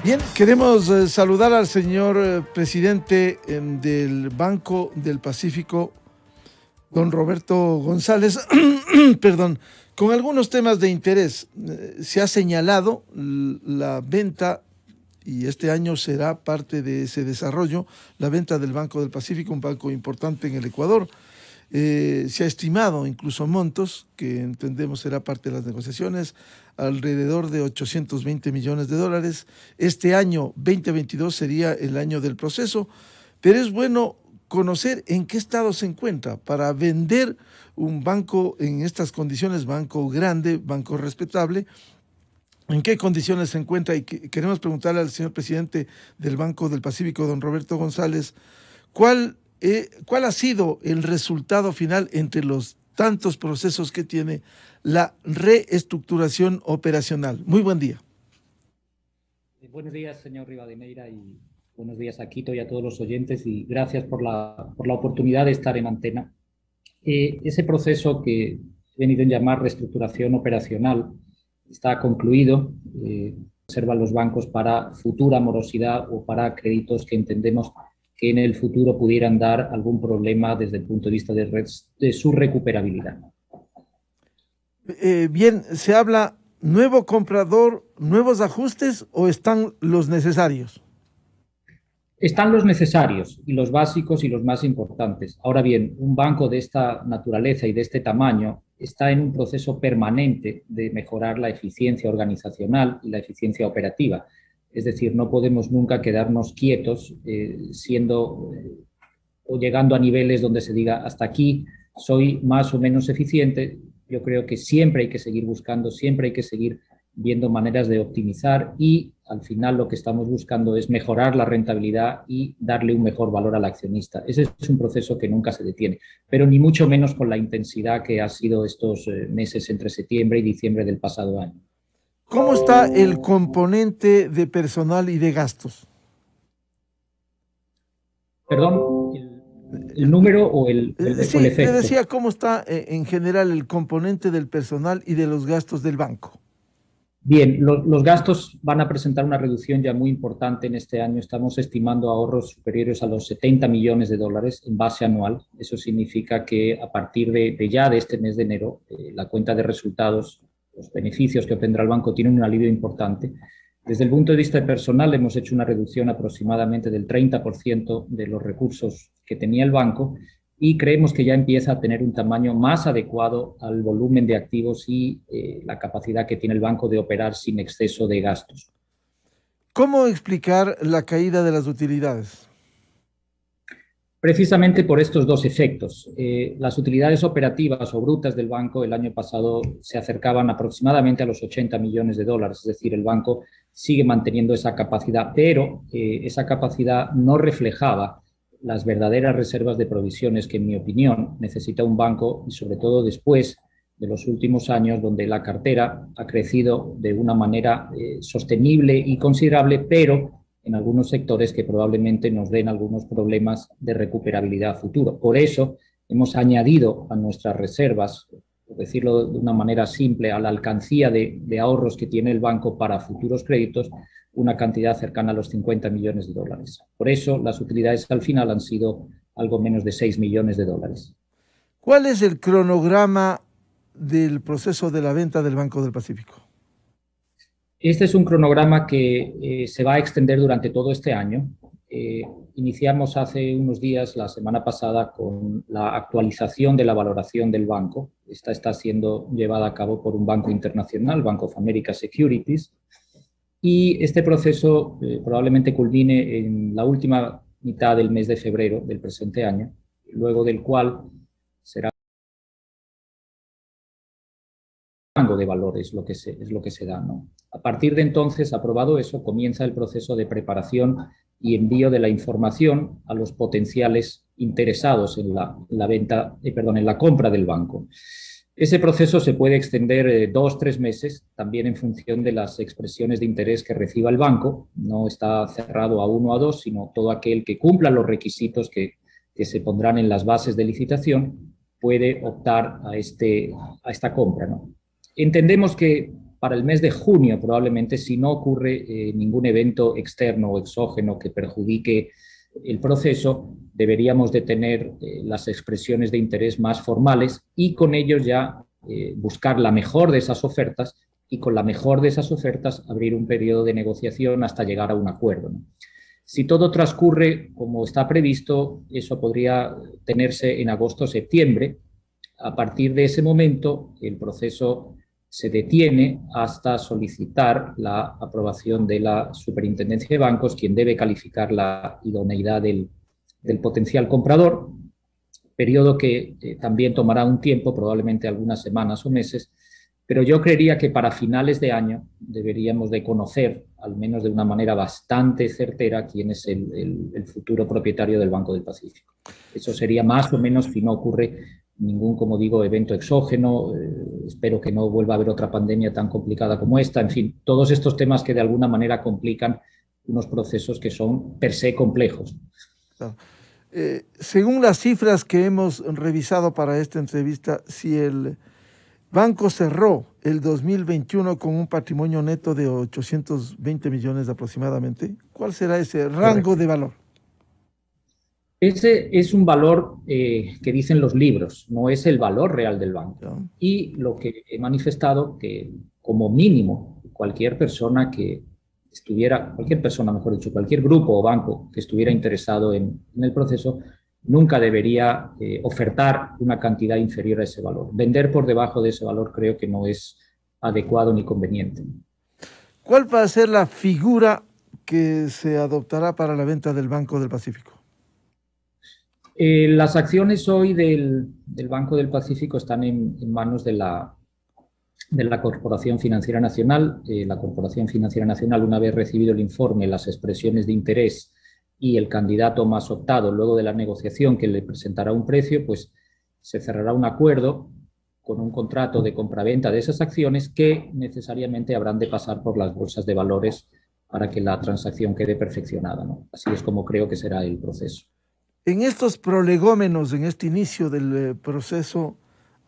Bien, queremos saludar al señor presidente del Banco del Pacífico, don Roberto González, perdón, con algunos temas de interés. Se ha señalado la venta, y este año será parte de ese desarrollo, la venta del Banco del Pacífico, un banco importante en el Ecuador. Se ha estimado incluso montos, que entendemos será parte de las negociaciones, alrededor de 820 millones de dólares. Este año 2022 sería el año del proceso, pero es bueno conocer en qué estado se encuentra para vender un banco en estas condiciones, banco grande, banco respetable, en qué condiciones se encuentra. Y queremos preguntarle al señor presidente del Banco del Pacífico, don Roberto González, ¿cuál ha sido el resultado final entre los tantos procesos que tiene la reestructuración operacional? Muy buen día. Buenos días, señor Rivadeneira, y buenos días a Quito y a todos los oyentes, y gracias por la oportunidad de estar en antena. Ese proceso que he venido a llamar reestructuración operacional está concluido. Reservan los bancos para futura morosidad o para créditos que entendemos que en el futuro pudieran dar algún problema desde el punto de vista de su recuperabilidad. Bien, ¿se habla nuevo comprador, nuevos ajustes o están los necesarios? Están los necesarios y los básicos y los más importantes. Ahora bien, un banco de esta naturaleza y de este tamaño está en un proceso permanente de mejorar la eficiencia organizacional y la eficiencia operativa. Es decir, no podemos nunca quedarnos quietos o llegando a niveles donde se diga hasta aquí soy más o menos eficiente. Yo creo que siempre hay que seguir buscando, siempre hay que seguir viendo maneras de optimizar, y al final lo que estamos buscando es mejorar la rentabilidad y darle un mejor valor al accionista. Ese es un proceso que nunca se detiene, pero ni mucho menos con la intensidad que ha sido estos meses entre septiembre y diciembre del pasado año. ¿Cómo está el componente de personal y de gastos? Perdón, el número o el Sí, le efecto. decía cómo está en general el componente del personal y de los gastos del banco. Bien, los gastos van a presentar una reducción ya muy importante en este año. Estamos estimando ahorros superiores a los 70 millones de dólares en base anual. Eso significa que a partir de este mes de enero, la cuenta de resultados, los beneficios que obtendrá el banco tienen un alivio importante. Desde el punto de vista de personal, hemos hecho una reducción aproximadamente del 30% de los recursos que tenía el banco, y creemos que ya empieza a tener un tamaño más adecuado al volumen de activos y la capacidad que tiene el banco de operar sin exceso de gastos. ¿Cómo explicar la caída de las utilidades? Precisamente por estos dos efectos. Las utilidades operativas o brutas del banco el año pasado se acercaban aproximadamente a los 80 millones de dólares, es decir, el banco sigue manteniendo esa capacidad, pero esa capacidad no reflejaba las verdaderas reservas de provisiones que, en mi opinión, necesita un banco, y sobre todo después de los últimos años, donde la cartera ha crecido de una manera sostenible y considerable, pero en algunos sectores que probablemente nos den algunos problemas de recuperabilidad futuro. Por eso hemos añadido a nuestras reservas, por decirlo de una manera simple, a la alcancía de ahorros que tiene el banco para futuros créditos, una cantidad cercana a los 50 millones de dólares. Por eso las utilidades al final han sido algo menos de 6 millones de dólares. ¿Cuál es el cronograma del proceso de la venta del Banco del Pacífico? Este es un cronograma que se va a extender durante todo este año. Eh, Iniciamos hace unos días, la semana pasada, con la actualización de la valoración del banco. Esta está siendo llevada a cabo por un banco internacional, Bank of America Securities, y este proceso probablemente culmine en la última mitad del mes de febrero del presente año, luego del cual será rango de valores es lo que se da, ¿no? A partir de entonces, aprobado eso, comienza el proceso de preparación y envío de la información a los potenciales interesados en la venta, en la compra del banco. Ese proceso se puede extender 2-3 meses, también en función de las expresiones de interés que reciba el banco. No está cerrado a 1 o a 2, sino todo aquel que cumpla los requisitos que se pondrán en las bases de licitación puede optar a esta compra, ¿no? Entendemos que para el mes de junio, probablemente, si no ocurre ningún evento externo o exógeno que perjudique el proceso, deberíamos de tener las expresiones de interés más formales y con ellos ya buscar la mejor de esas ofertas y con la mejor de esas ofertas abrir un periodo de negociación hasta llegar a un acuerdo, ¿no? Si todo transcurre como está previsto, eso podría tenerse en agosto o septiembre. A partir de ese momento, el proceso se detiene hasta solicitar la aprobación de la Superintendencia de Bancos, quien debe calificar la idoneidad del potencial comprador, periodo que también tomará un tiempo, probablemente algunas semanas o meses, pero yo creería que para finales de año deberíamos de conocer, al menos de una manera bastante certera, quién es el futuro propietario del Banco del Pacífico. Eso sería más o menos si no ocurre ningún, como digo, evento exógeno. Espero que no vuelva a haber otra pandemia tan complicada como esta. En fin, todos estos temas que de alguna manera complican unos procesos que son per se complejos. Claro. Según las cifras que hemos revisado para esta entrevista, si el banco cerró el 2021 con un patrimonio neto de 820 millones aproximadamente, ¿cuál será ese rango de valor? Ese es un valor que dicen los libros, no es el valor real del banco. ¿No? Y lo que he manifestado, que como mínimo cualquier persona que estuviera, cualquier persona, mejor dicho, cualquier grupo o banco que estuviera interesado en el proceso, nunca debería ofertar una cantidad inferior a ese valor. Vender por debajo de ese valor creo que no es adecuado ni conveniente. ¿Cuál va a ser la figura que se adoptará para la venta del Banco del Pacífico? Las acciones hoy del Banco del Pacífico están en manos de la Corporación Financiera Nacional. La Corporación Financiera Nacional, una vez recibido el informe, las expresiones de interés y el candidato más optado, luego de la negociación que le presentará un precio, pues se cerrará un acuerdo con un contrato de compraventa de esas acciones que necesariamente habrán de pasar por las bolsas de valores para que la transacción quede perfeccionada, ¿no? Así es como creo que será el proceso. En estos prolegómenos, en este inicio del proceso,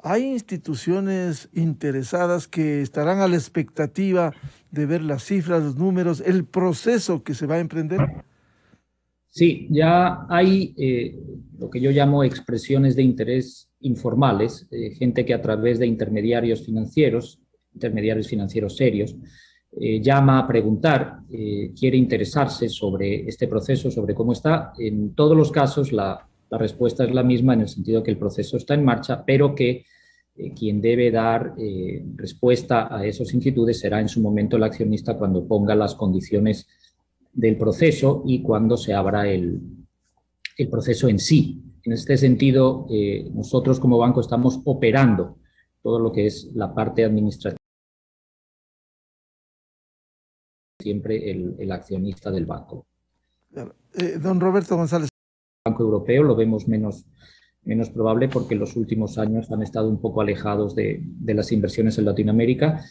¿hay instituciones interesadas que estarán a la expectativa de ver las cifras, los números, el proceso que se va a emprender? Sí, ya hay lo que yo llamo expresiones de interés informales, gente que a través de intermediarios financieros serios, llama a preguntar, quiere interesarse sobre este proceso, sobre cómo está. En todos los casos la respuesta es la misma en el sentido que el proceso está en marcha, pero que quien debe dar respuesta a esas inquietudes será en su momento el accionista cuando ponga las condiciones del proceso y cuando se abra el proceso en sí. En este sentido, nosotros como banco estamos operando todo lo que es la parte administrativa, siempre el accionista del banco. Don Roberto González. El Banco Europeo lo vemos menos probable porque en los últimos años han estado un poco alejados de las inversiones en Latinoamérica,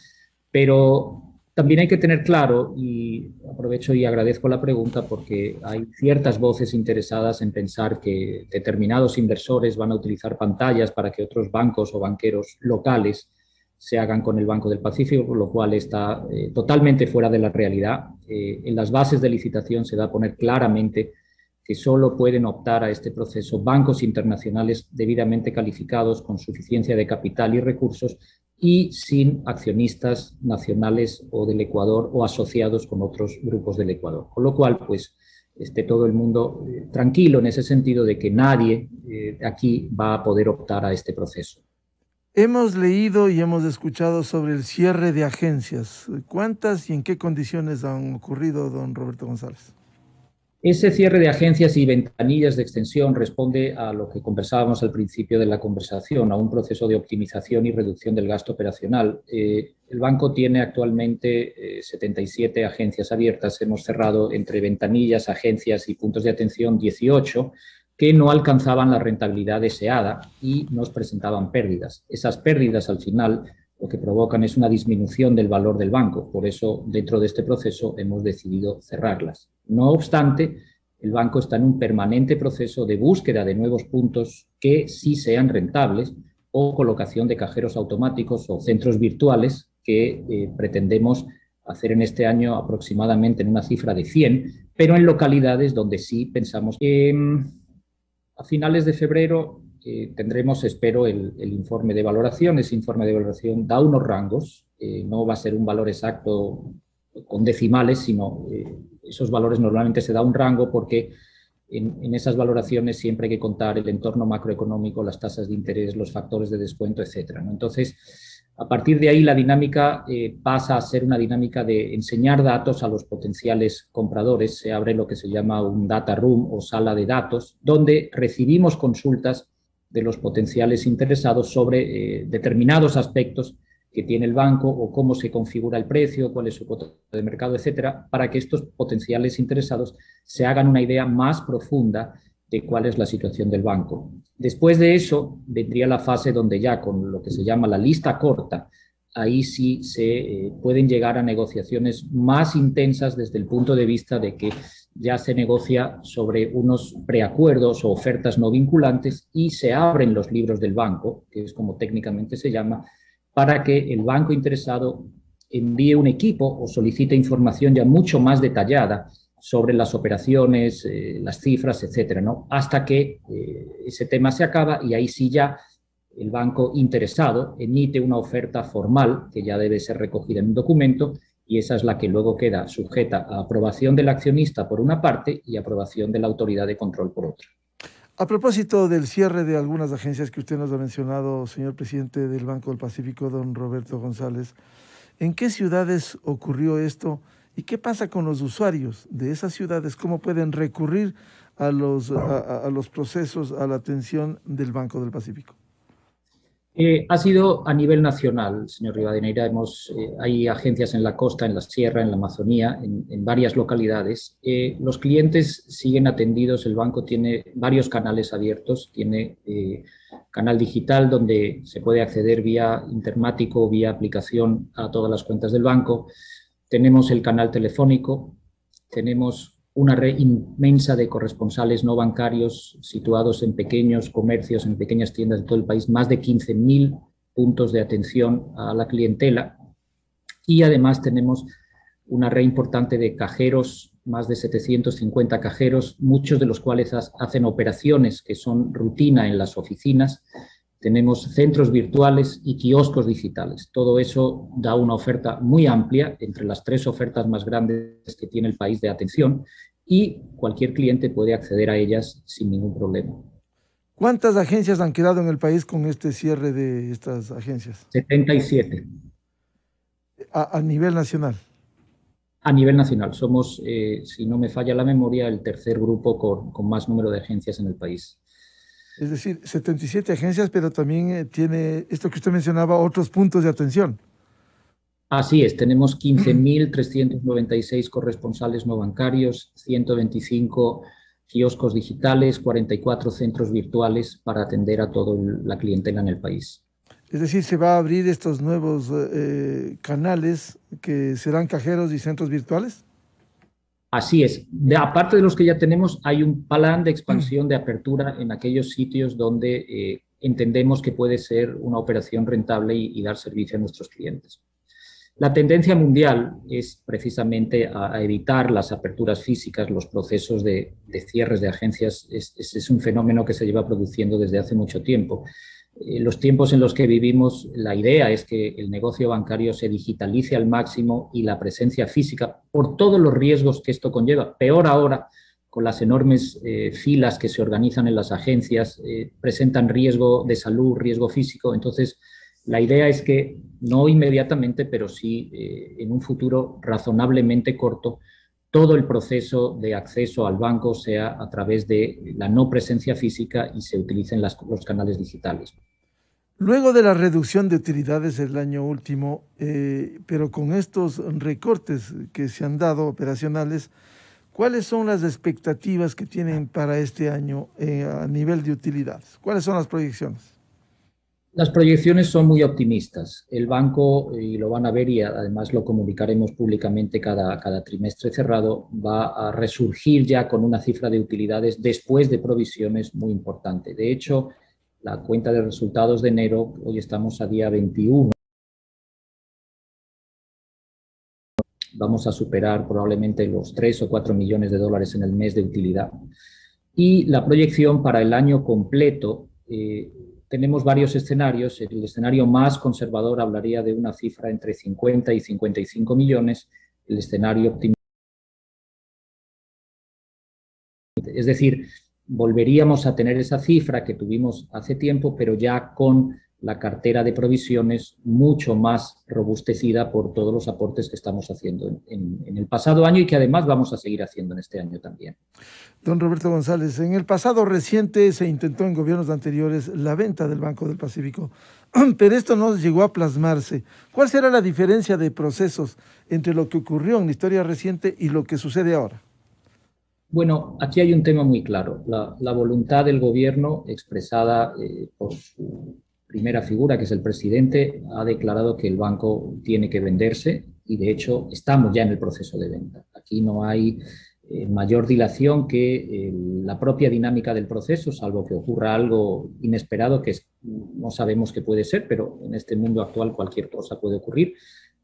pero también hay que tener claro, y aprovecho y agradezco la pregunta porque hay ciertas voces interesadas en pensar que determinados inversores van a utilizar pantallas para que otros bancos o banqueros locales se hagan con el Banco del Pacífico, lo cual está totalmente fuera de la realidad. En las bases de licitación se da a poner claramente que solo pueden optar a este proceso bancos internacionales debidamente calificados, con suficiencia de capital y recursos y sin accionistas nacionales o del Ecuador o asociados con otros grupos del Ecuador. Con lo cual, pues, esté todo el mundo tranquilo en ese sentido de que nadie aquí va a poder optar a este proceso. Hemos leído y hemos escuchado sobre el cierre de agencias. ¿Cuántas y en qué condiciones han ocurrido, don Roberto González? Ese cierre de agencias y ventanillas de extensión responde a lo que conversábamos al principio de la conversación, a un proceso de optimización y reducción del gasto operacional. El banco tiene actualmente 77 agencias abiertas. Hemos cerrado entre ventanillas, agencias y puntos de atención 18 que no alcanzaban la rentabilidad deseada y nos presentaban pérdidas. Esas pérdidas al final lo que provocan es una disminución del valor del banco. Por eso, dentro de este proceso, hemos decidido cerrarlas. No obstante, el banco está en un permanente proceso de búsqueda de nuevos puntos que sí sean rentables o colocación de cajeros automáticos o centros virtuales que pretendemos hacer en este año aproximadamente en una cifra de 100, pero en localidades donde sí pensamos que a finales de febrero tendremos, espero, el informe de valoración. Ese informe de valoración da unos rangos, no va a ser un valor exacto con decimales, sino esos valores normalmente se da un rango porque en esas valoraciones siempre hay que contar el entorno macroeconómico, las tasas de interés, los factores de descuento, etcétera, ¿no? Entonces, a partir de ahí la dinámica pasa a ser una dinámica de enseñar datos a los potenciales compradores. Se abre lo que se llama un data room o sala de datos, donde recibimos consultas de los potenciales interesados sobre determinados aspectos que tiene el banco o cómo se configura el precio, cuál es su cuota de mercado, etcétera, para que estos potenciales interesados se hagan una idea más profunda de cuál es la situación del banco. Después de eso vendría la fase donde ya con lo que se llama la lista corta, ahí sí se pueden llegar a negociaciones más intensas desde el punto de vista de que ya se negocia sobre unos preacuerdos o ofertas no vinculantes y se abren los libros del banco, que es como técnicamente se llama, para que el banco interesado envíe un equipo o solicite información ya mucho más detallada sobre las operaciones, las cifras, etcétera, ¿no? Hasta que ese tema se acaba y ahí sí ya el banco interesado emite una oferta formal que ya debe ser recogida en un documento y esa es la que luego queda sujeta a aprobación del accionista por una parte y aprobación de la autoridad de control por otra. A propósito del cierre de algunas agencias que usted nos ha mencionado, señor presidente del Banco del Pacífico, don Roberto González, ¿en qué ciudades ocurrió esto y qué pasa con los usuarios de esas ciudades? ¿Cómo pueden recurrir a los procesos, a la atención del Banco del Pacífico? Ha sido a nivel nacional, señor Rivadeneira. Hay agencias en la costa, en la sierra, en la Amazonía, en varias localidades. Los clientes siguen atendidos, el banco tiene varios canales abiertos, tiene canal digital donde se puede acceder vía intermático o vía aplicación a todas las cuentas del banco. Tenemos el canal telefónico, tenemos una red inmensa de corresponsales no bancarios situados en pequeños comercios, en pequeñas tiendas de todo el país, más de 15.000 puntos de atención a la clientela y además tenemos una red importante de cajeros, más de 750 cajeros, muchos de los cuales hacen operaciones que son rutina en las oficinas. Tenemos centros virtuales y kioscos digitales. Todo eso da una oferta muy amplia, entre las 3 ofertas más grandes que tiene el país de atención, y cualquier cliente puede acceder a ellas sin ningún problema. ¿Cuántas agencias han quedado en el país con este cierre de estas agencias? 77. A nivel nacional. A nivel nacional. Somos, si no me falla la memoria, el tercer grupo con más número de agencias en el país. Es decir, 77 agencias, pero también tiene esto que usted mencionaba, otros puntos de atención. Así es, tenemos 15.396 corresponsales no bancarios, 125 kioscos digitales, 44 centros virtuales para atender a toda la clientela en el país. Es decir, se va a abrir estos nuevos canales que serán cajeros y centros virtuales. Así es. Aparte de los que ya tenemos, hay un plan de expansión, de apertura en aquellos sitios donde entendemos que puede ser una operación rentable y dar servicio a nuestros clientes. La tendencia mundial es precisamente a evitar las aperturas físicas, los procesos de cierres de agencias. Es un fenómeno que se lleva produciendo desde hace mucho tiempo. Los tiempos en los que vivimos, la idea es que el negocio bancario se digitalice al máximo y la presencia física, por todos los riesgos que esto conlleva, peor ahora con las enormes filas que se organizan en las agencias, presentan riesgo de salud, riesgo físico. Entonces, la idea es que no inmediatamente, pero sí en un futuro razonablemente corto, todo el proceso de acceso al banco sea a través de la no presencia física y se utilicen los canales digitales. Luego de la reducción de utilidades del año último, pero con estos recortes que se han dado operacionales, ¿cuáles son las expectativas que tienen para este año a nivel de utilidades? ¿Cuáles son las proyecciones? Las proyecciones son muy optimistas. El banco, y lo van a ver y además lo comunicaremos públicamente cada trimestre cerrado, va a resurgir ya con una cifra de utilidades después de provisiones muy importante. De hecho, la cuenta de resultados de enero, hoy estamos a día 21, vamos a superar probablemente los 3 o 4 millones de dólares en el mes de utilidad. Y la proyección para el año completo, tenemos varios escenarios. El escenario más conservador hablaría de una cifra entre 50 y 55 millones. El escenario optimista, es decir, volveríamos a tener esa cifra que tuvimos hace tiempo, pero ya con la cartera de provisiones mucho más robustecida por todos los aportes que estamos haciendo en el pasado año y que además vamos a seguir haciendo en este año también. Don Roberto González, en el pasado reciente se intentó en gobiernos anteriores la venta del Banco del Pacífico, pero esto no llegó a plasmarse. ¿Cuál será la diferencia de procesos entre lo que ocurrió en la historia reciente y lo que sucede ahora? Bueno, aquí hay un tema muy claro. La voluntad del gobierno expresada por su primera figura, que es el presidente, ha declarado que el banco tiene que venderse y de hecho estamos ya en el proceso de venta. Aquí no hay mayor dilación que la propia dinámica del proceso, salvo que ocurra algo inesperado que no sabemos qué puede ser, pero en este mundo actual cualquier cosa puede ocurrir.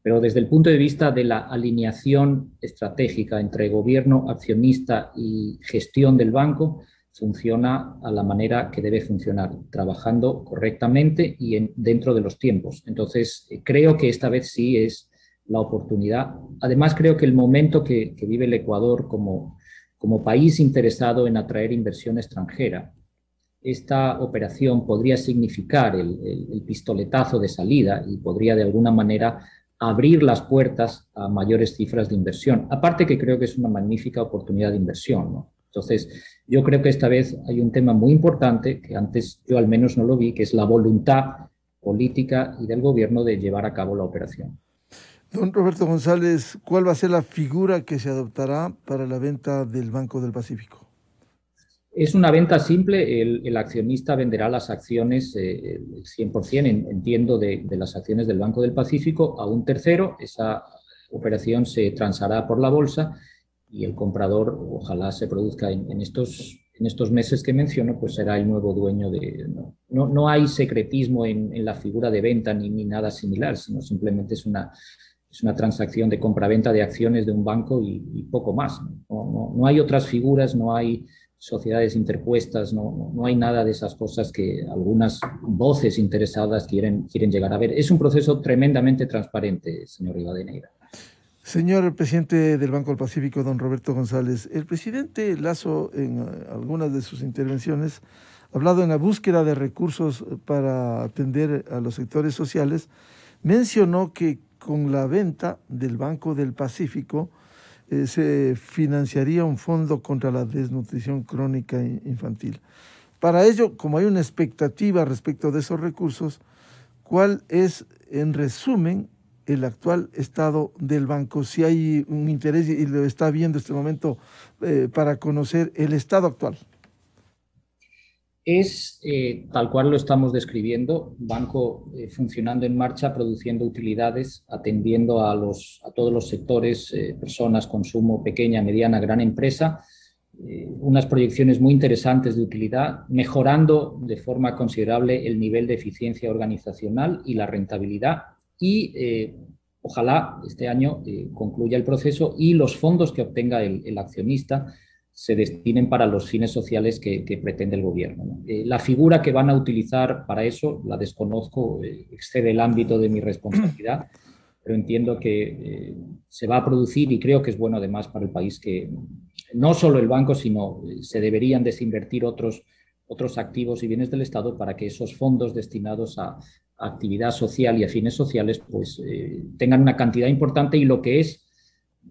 Pero desde el punto de vista de la alineación estratégica entre gobierno, accionista y gestión del banco, funciona a la manera que debe funcionar, trabajando correctamente y dentro de los tiempos. Entonces, creo que esta vez sí es la oportunidad. Además, creo que el momento que vive el Ecuador como país interesado en atraer inversión extranjera, esta operación podría significar el pistoletazo de salida y podría de alguna manera abrir las puertas a mayores cifras de inversión. Aparte que creo que es una magnífica oportunidad de inversión, ¿no? Entonces, yo creo que esta vez hay un tema muy importante, que antes yo al menos no lo vi, que es la voluntad política y del gobierno de llevar a cabo la operación. Don Roberto González, ¿cuál va a ser la figura que se adoptará para la venta del Banco del Pacífico? Es una venta simple, el accionista venderá las acciones 100%, entiendo, de las acciones del Banco del Pacífico a un tercero. Esa operación se transará por la bolsa y el comprador, ojalá se produzca en estos meses que menciono, pues será el nuevo dueño de... No hay secretismo en la figura de venta ni nada similar, sino simplemente es una transacción de compraventa de acciones de un banco y poco más. No hay otras figuras, no hay sociedades interpuestas, no hay nada de esas cosas que algunas voces interesadas quieren llegar a ver. Es un proceso tremendamente transparente, señor Rivadeneira. Señor presidente del Banco del Pacífico, don Roberto González, el presidente Lasso en algunas de sus intervenciones ha hablado en la búsqueda de recursos para atender a los sectores sociales, mencionó que con la venta del Banco del Pacífico se financiaría un fondo contra la desnutrición crónica infantil. Para ello, como hay una expectativa respecto de esos recursos, ¿cuál es, en resumen, el actual estado del banco? Si hay un interés y lo está viendo en este momento para conocer el estado actual. Es tal cual lo estamos describiendo, banco funcionando en marcha, produciendo utilidades, atendiendo a todos los sectores, personas, consumo, pequeña, mediana, gran empresa, unas proyecciones muy interesantes de utilidad, mejorando de forma considerable el nivel de eficiencia organizacional y la rentabilidad y ojalá este año concluya el proceso y los fondos que obtenga el accionista se destinen para los fines sociales que pretende el gobierno, ¿no? La figura que van a utilizar para eso la desconozco, excede el ámbito de mi responsabilidad, pero entiendo que se va a producir y creo que es bueno además para el país que no solo el banco, sino se deberían desinvertir otros activos y bienes del Estado para que esos fondos destinados a actividad social y a fines sociales pues tengan una cantidad importante y lo que es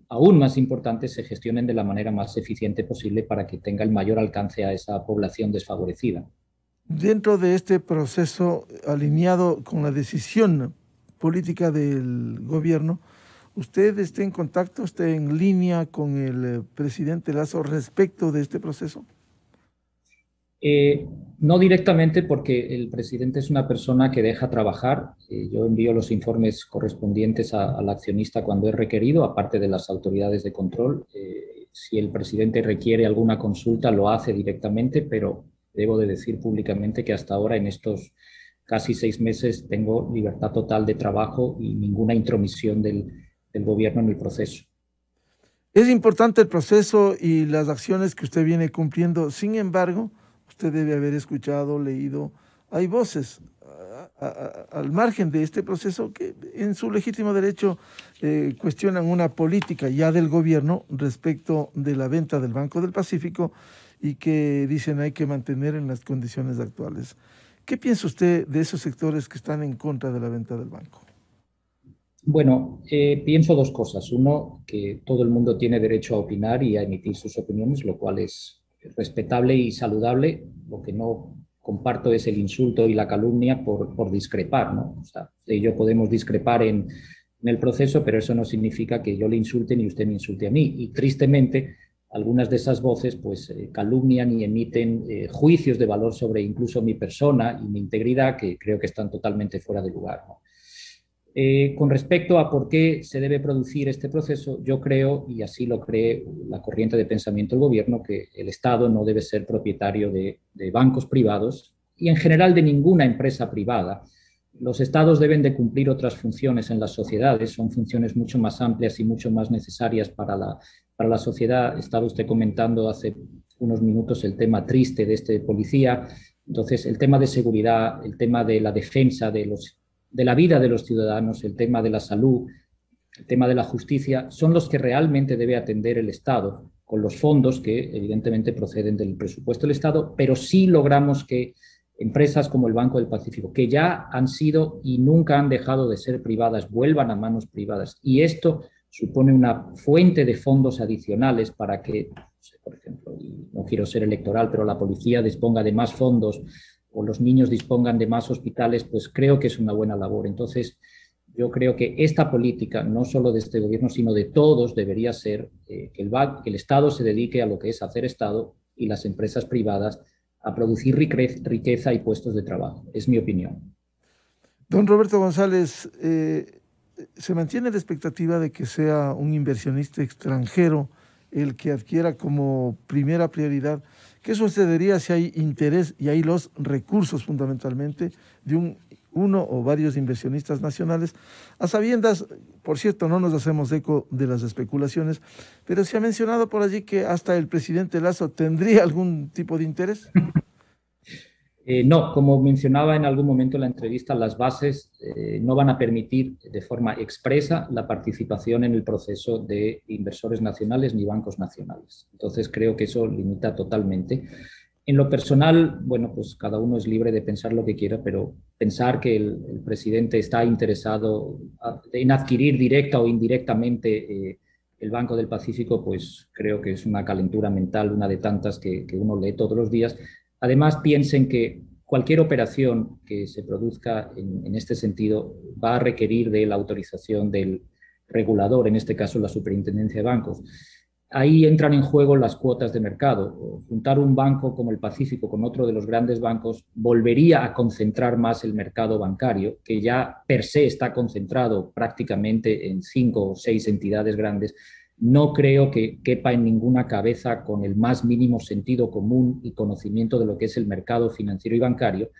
aún más importante, se gestionen de la manera más eficiente posible para que tenga el mayor alcance a esa población desfavorecida. Dentro de este proceso alineado con la decisión política del gobierno, ¿usted está en contacto, está en línea con el presidente Lasso respecto de este proceso? No directamente porque el presidente es una persona que deja trabajar. Yo envío los informes correspondientes al accionista cuando es requerido, aparte de las autoridades de control. Si el presidente requiere alguna consulta, lo hace directamente, pero debo de decir públicamente que hasta ahora, en estos casi 6 meses, tengo libertad total de trabajo y ninguna intromisión del gobierno en el proceso. Es importante el proceso y las acciones que usted viene cumpliendo. Sin embargo, usted debe haber escuchado, leído, hay voces al margen de este proceso que en su legítimo derecho cuestionan una política ya del gobierno respecto de la venta del Banco del Pacífico y que dicen hay que mantener en las condiciones actuales. ¿Qué piensa usted de esos sectores que están en contra de la venta del banco? Bueno, pienso dos cosas. Uno, que todo el mundo tiene derecho a opinar y a emitir sus opiniones, lo cual es respetable y saludable. Lo que no comparto es el insulto y la calumnia por discrepar, ¿no? O sea, usted y yo podemos discrepar en el proceso, pero eso no significa que yo le insulte ni usted me insulte a mí. Y tristemente, algunas de esas voces pues calumnian y emiten juicios de valor sobre incluso mi persona y mi integridad que creo que están totalmente fuera de lugar, ¿no? Con respecto a por qué se debe producir este proceso, yo creo, y así lo cree la corriente de pensamiento del gobierno, que el Estado no debe ser propietario de bancos privados y en general de ninguna empresa privada. Los estados deben de cumplir otras funciones en las sociedades, son funciones mucho más amplias y mucho más necesarias para la sociedad. Estaba usted comentando hace unos minutos el tema triste de este policía. Entonces, el tema de seguridad, el tema de la defensa de la vida de los ciudadanos, el tema de la salud, el tema de la justicia, son los que realmente debe atender el Estado con los fondos que evidentemente proceden del presupuesto del Estado, pero sí logramos que empresas como el Banco del Pacífico, que ya han sido y nunca han dejado de ser privadas, vuelvan a manos privadas. Y esto supone una fuente de fondos adicionales para que, por ejemplo, no quiero ser electoral, pero la policía disponga de más fondos o los niños dispongan de más hospitales, pues creo que es una buena labor. Entonces, yo creo que esta política, no solo de este gobierno, sino de todos, debería ser que el Estado se dedique a lo que es hacer Estado y las empresas privadas a producir riqueza y puestos de trabajo. Es mi opinión. Don Roberto González, ¿se mantiene la expectativa de que sea un inversionista extranjero el que adquiera como primera prioridad? ¿Qué sucedería si hay interés y hay los recursos fundamentalmente de uno o varios inversionistas nacionales? A sabiendas, por cierto, no nos hacemos eco de las especulaciones, pero se ha mencionado por allí que hasta el presidente Lazo tendría algún tipo de interés. No, como mencionaba en algún momento en la entrevista, las bases no van a permitir de forma expresa la participación en el proceso de inversores nacionales ni bancos nacionales. Entonces creo que eso limita totalmente. En lo personal, bueno, pues cada uno es libre de pensar lo que quiera, pero pensar que el presidente está interesado en adquirir directa o indirectamente el Banco del Pacífico, pues creo que es una calentura mental, una de tantas que uno lee todos los días. Además, piensen que cualquier operación que se produzca en este sentido va a requerir de la autorización del regulador, en este caso la Superintendencia de Bancos. Ahí entran en juego las cuotas de mercado. Juntar un banco como el Pacífico con otro de los grandes bancos volvería a concentrar más el mercado bancario, que ya per se está concentrado prácticamente en 5 o 6 entidades grandes. No creo que quepa en ninguna cabeza con el más mínimo sentido común y conocimiento de lo que es el mercado financiero y bancario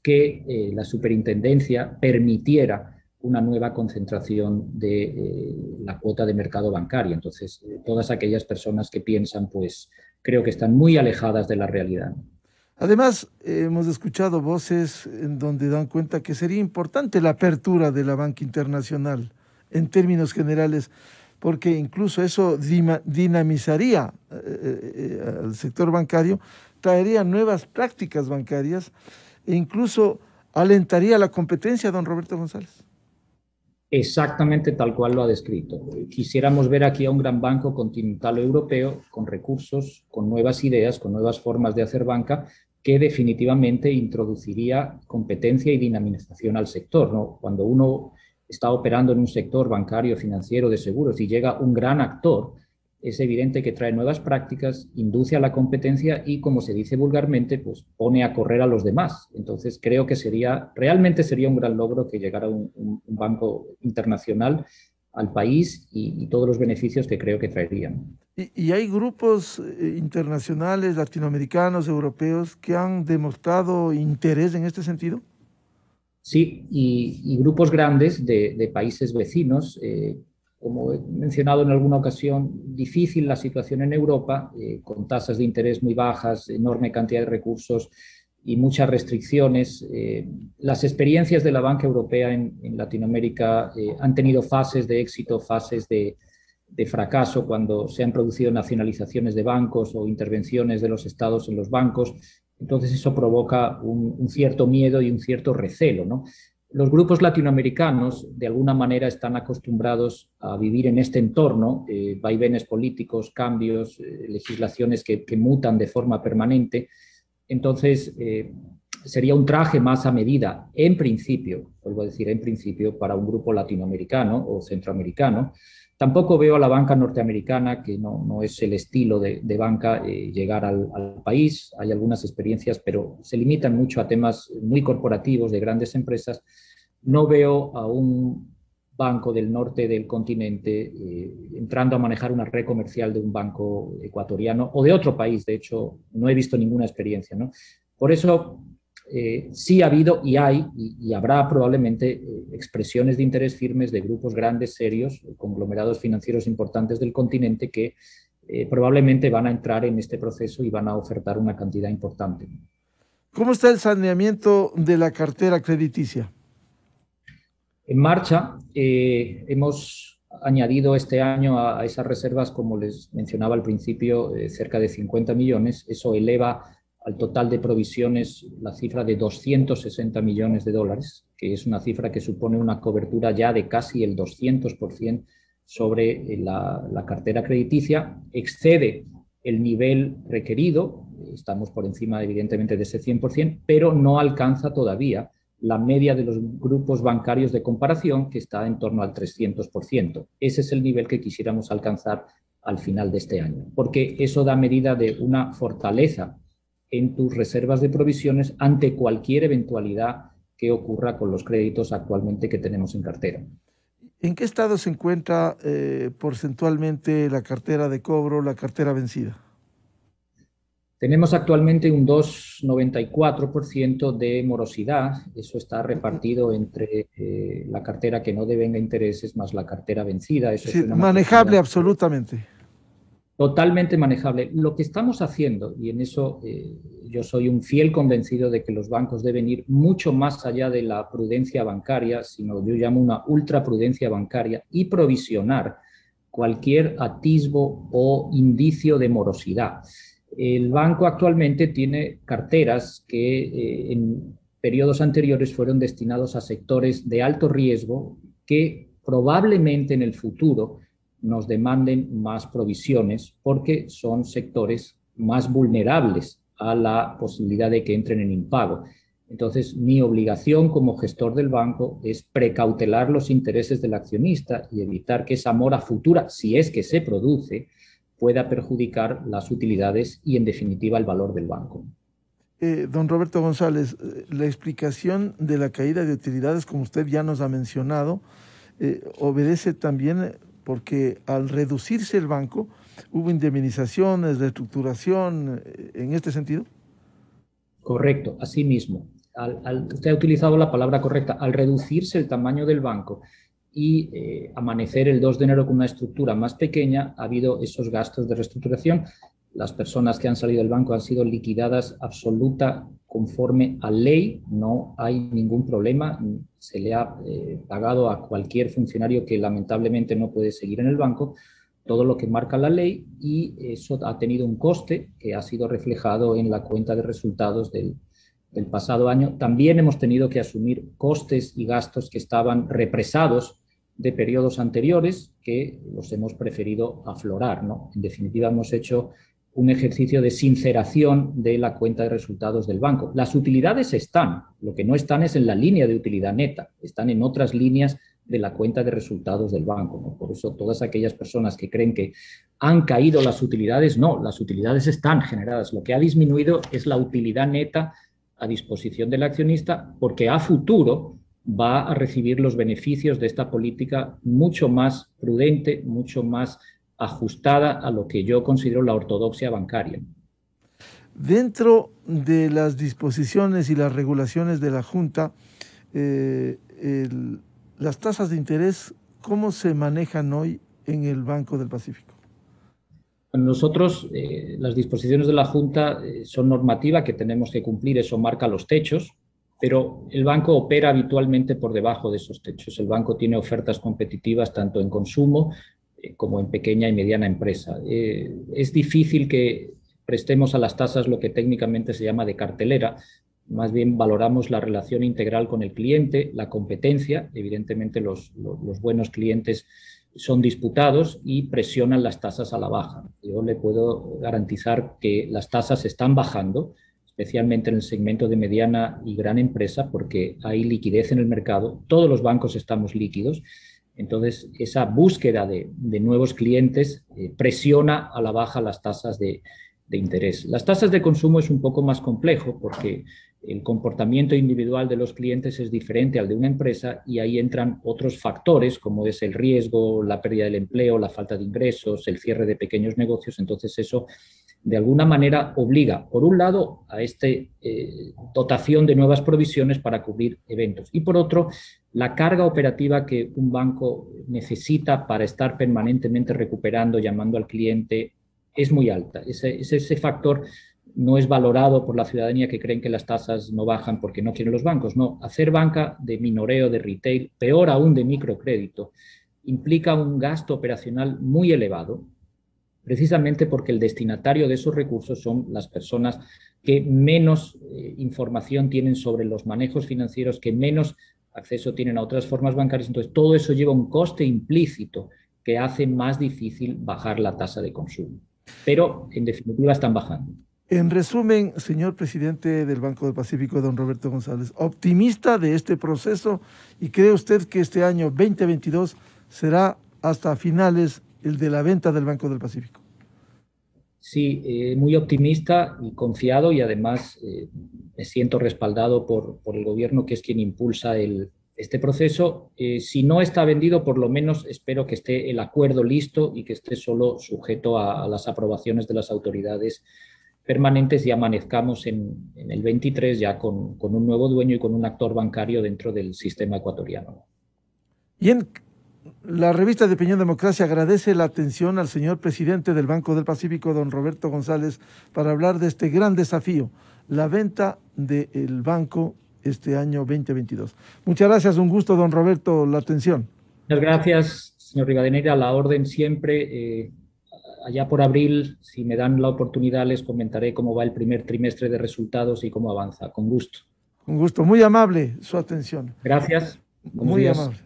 que la superintendencia permitiera una nueva concentración de la cuota de mercado bancario. Entonces, todas aquellas personas que piensan, pues creo que están muy alejadas de la realidad. Además, hemos escuchado voces en donde dan cuenta que sería importante la apertura de la banca internacional en términos generales, porque incluso eso dinamizaría al sector bancario, traería nuevas prácticas bancarias e incluso alentaría la competencia, don Roberto González. Exactamente tal cual lo ha descrito. Quisiéramos ver aquí a un gran banco continental europeo con recursos, con nuevas ideas, con nuevas formas de hacer banca, que definitivamente introduciría competencia y dinamización al sector, ¿no? Cuando uno está operando en un sector bancario, financiero, de seguros y llega un gran actor, es evidente que trae nuevas prácticas, induce a la competencia y, como se dice vulgarmente, pues pone a correr a los demás. Entonces, creo que realmente sería un gran logro que llegara un banco internacional al país y todos los beneficios que creo que traerían. Y hay grupos internacionales, latinoamericanos, europeos, que han demostrado interés en este sentido. Sí, y grupos grandes de países vecinos. como he mencionado en alguna ocasión, difícil la situación en Europa, con tasas de interés muy bajas, enorme cantidad de recursos y muchas restricciones. Las experiencias de la banca europea en Latinoamérica han tenido fases de éxito, fases de fracaso cuando se han producido nacionalizaciones de bancos o intervenciones de los estados en los bancos. Entonces eso provoca un cierto miedo y un cierto recelo, ¿no? Los grupos latinoamericanos de alguna manera están acostumbrados a vivir en este entorno, vaivenes políticos, cambios, legislaciones que mutan de forma permanente. Entonces, sería un traje más a medida, en principio, vuelvo a decir en principio, para un grupo latinoamericano o centroamericano. Tampoco veo a la banca norteamericana, que no es el estilo de banca, llegar al país. Hay algunas experiencias, pero se limitan mucho a temas muy corporativos de grandes empresas. No veo a un banco del norte del continente entrando a manejar una red comercial de un banco ecuatoriano o de otro país. De hecho, no he visto ninguna experiencia, ¿no? Por eso, sí ha habido y hay y habrá probablemente expresiones de interés firmes de grupos grandes, serios, conglomerados financieros importantes del continente que probablemente van a entrar en este proceso y van a ofertar una cantidad importante. ¿Cómo está el saneamiento de la cartera crediticia? En marcha, hemos añadido este año a esas reservas, como les mencionaba al principio, cerca de 50 millones. Eso eleva al total de provisiones la cifra de 260 millones de dólares, que es una cifra que supone una cobertura ya de casi el 200% sobre la cartera crediticia. Excede el nivel requerido, estamos por encima evidentemente de ese 100%, pero no alcanza todavía la media de los grupos bancarios de comparación, que está en torno al 300%. Ese es el nivel que quisiéramos alcanzar al final de este año, porque eso da medida de una fortaleza en tus reservas de provisiones ante cualquier eventualidad que ocurra con los créditos actualmente que tenemos en cartera. ¿En qué estado se encuentra porcentualmente la cartera de cobro, la cartera vencida? Tenemos actualmente un 2,94% de morosidad. Eso está repartido entre la cartera que no devenga intereses más la cartera vencida. Es Eso decir, suena una manejable cantidad absolutamente. totalmente manejable. Lo que estamos haciendo, y en eso yo soy un fiel convencido de que los bancos deben ir mucho más allá de la prudencia bancaria, sino yo llamo una ultraprudencia bancaria, y provisionar cualquier atisbo o indicio de morosidad. El banco actualmente tiene carteras que en periodos anteriores fueron destinados a sectores de alto riesgo que probablemente en el futuro nos demanden más provisiones porque son sectores más vulnerables a la posibilidad de que entren en impago. Entonces, mi obligación como gestor del banco es precautelar los intereses del accionista y evitar que esa mora futura, si es que se produce, pueda perjudicar las utilidades y, en definitiva, el valor del banco. Don Roberto González, la explicación de la caída de utilidades, como usted ya nos ha mencionado, obedece también porque al reducirse el banco, hubo indemnizaciones, reestructuración, en este sentido. Correcto, así mismo. Usted ha utilizado la palabra correcta. Al reducirse el tamaño del banco y amanecer el 2 de enero con una estructura más pequeña, ha habido esos gastos de reestructuración. Las personas que han salido del banco han sido liquidadas absoluta conforme a ley, no hay ningún problema. Se le ha pagado a cualquier funcionario que lamentablemente no puede seguir en el banco todo lo que marca la ley, y eso ha tenido un coste que ha sido reflejado en la cuenta de resultados del pasado año. También hemos tenido que asumir costes y gastos que estaban represados de periodos anteriores, que los hemos preferido aflorar, ¿no? En definitiva, hemos hecho un ejercicio de sinceración de la cuenta de resultados del banco. Las utilidades están, lo que no están es en la línea de utilidad neta, están en otras líneas de la cuenta de resultados del banco, ¿no? Por eso todas aquellas personas que creen que han caído las utilidades, no, las utilidades están generadas. Lo que ha disminuido es la utilidad neta a disposición del accionista, porque a futuro va a recibir los beneficios de esta política mucho más prudente, mucho más ajustada a lo que yo considero la ortodoxia bancaria. Dentro de las disposiciones y las regulaciones de la Junta, las tasas de interés ¿cómo se manejan hoy en el Banco del Pacífico? Nosotros, las disposiciones de la Junta son normativa que tenemos que cumplir, eso marca los techos, pero el banco opera habitualmente por debajo de esos techos. El banco tiene ofertas competitivas tanto en consumo como en pequeña y mediana empresa. Es difícil que prestemos a las tasas lo que técnicamente se llama de cartelera. Más bien valoramos la relación integral con el cliente, la competencia. Evidentemente los buenos clientes son disputados y presionan las tasas a la baja. Yo le puedo garantizar que las tasas están bajando, especialmente en el segmento de mediana y gran empresa, porque hay liquidez en el mercado. Todos los bancos estamos líquidos. Entonces, esa búsqueda de nuevos clientes presiona a la baja las tasas de interés. Las tasas de consumo es un poco más complejo porque el comportamiento individual de los clientes es diferente al de una empresa y ahí entran otros factores como es el riesgo, la pérdida del empleo, la falta de ingresos, el cierre de pequeños negocios. Entonces eso de alguna manera obliga, por un lado, a esta dotación de nuevas provisiones para cubrir eventos y por otro, la carga operativa que un banco necesita para estar permanentemente recuperando, llamando al cliente, es muy alta. Ese factor no es valorado por la ciudadanía que creen que las tasas no bajan porque no quieren los bancos. No, hacer banca de minoreo, de retail, peor aún de microcrédito, implica un gasto operacional muy elevado, precisamente porque el destinatario de esos recursos son las personas que menos información tienen sobre los manejos financieros, que menos acceso tienen a otras formas bancarias. Entonces, todo eso lleva un coste implícito que hace más difícil bajar la tasa de consumo. Pero, en definitiva, están bajando. En resumen, señor presidente del Banco del Pacífico, don Roberto González, optimista de este proceso y cree usted que este año 2022 será hasta finales el de la venta del Banco del Pacífico. Sí, muy optimista y confiado y además me siento respaldado por el gobierno que es quien impulsa este proceso. Si no está vendido, por lo menos espero que esté el acuerdo listo y que esté solo sujeto a las aprobaciones de las autoridades permanentes y amanezcamos en el 23 ya con un nuevo dueño y con un actor bancario dentro del sistema ecuatoriano. Bien, la revista de Opinión Democracia agradece la atención al señor presidente del Banco del Pacífico, don Roberto González, para hablar de este gran desafío, la venta del banco este año 2022. Muchas gracias, un gusto, don Roberto, la atención. Muchas gracias, señor Rivadeneira, a la orden siempre. Allá por abril, si me dan la oportunidad, les comentaré cómo va el primer trimestre de resultados y cómo avanza. Con gusto. Con gusto. Muy amable su atención. Gracias. Muy amable.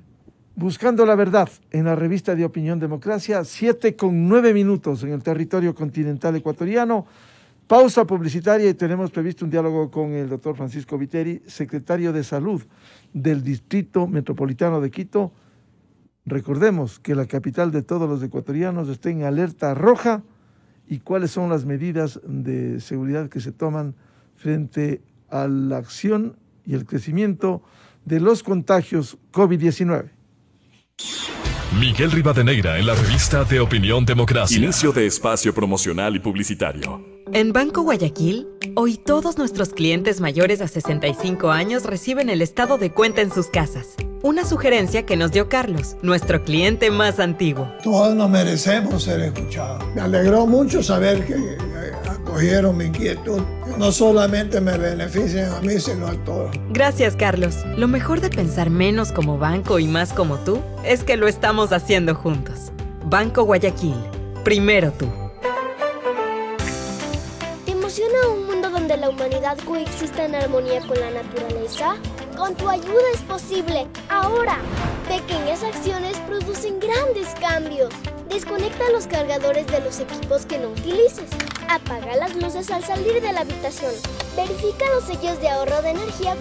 Buscando la verdad en la revista de Opinión Democracia, 7:09 en el territorio continental ecuatoriano. Pausa publicitaria y tenemos previsto un diálogo con el doctor Francisco Viteri, secretario de Salud del Distrito Metropolitano de Quito. Recordemos que la capital de todos los ecuatorianos está en alerta roja y cuáles son las medidas de seguridad que se toman frente a la acción y el crecimiento de los contagios COVID-19. Miguel Rivadeneira en la revista de Opinión Democracia. Inicio de espacio promocional y publicitario. En Banco Guayaquil, hoy todos nuestros clientes mayores a 65 años reciben el estado de cuenta en sus casas. Una sugerencia que nos dio Carlos, nuestro cliente más antiguo. Todos nos merecemos ser escuchados. Me alegró mucho saber que acogieron mi inquietud. No solamente me benefician a mí, sino a todos. Gracias, Carlos. Lo mejor de pensar menos como banco y más como tú es que lo estamos haciendo juntos. Banco Guayaquil. Primero tú. ¿Te emociona un mundo donde la humanidad coexista en armonía con la naturaleza? Con tu ayuda es posible. Ahora, pequeñas acciones producen grandes cambios. Desconecta los cargadores de los equipos que no utilices. Apaga las luces al salir de la habitación. Verifica los sellos de ahorro de energía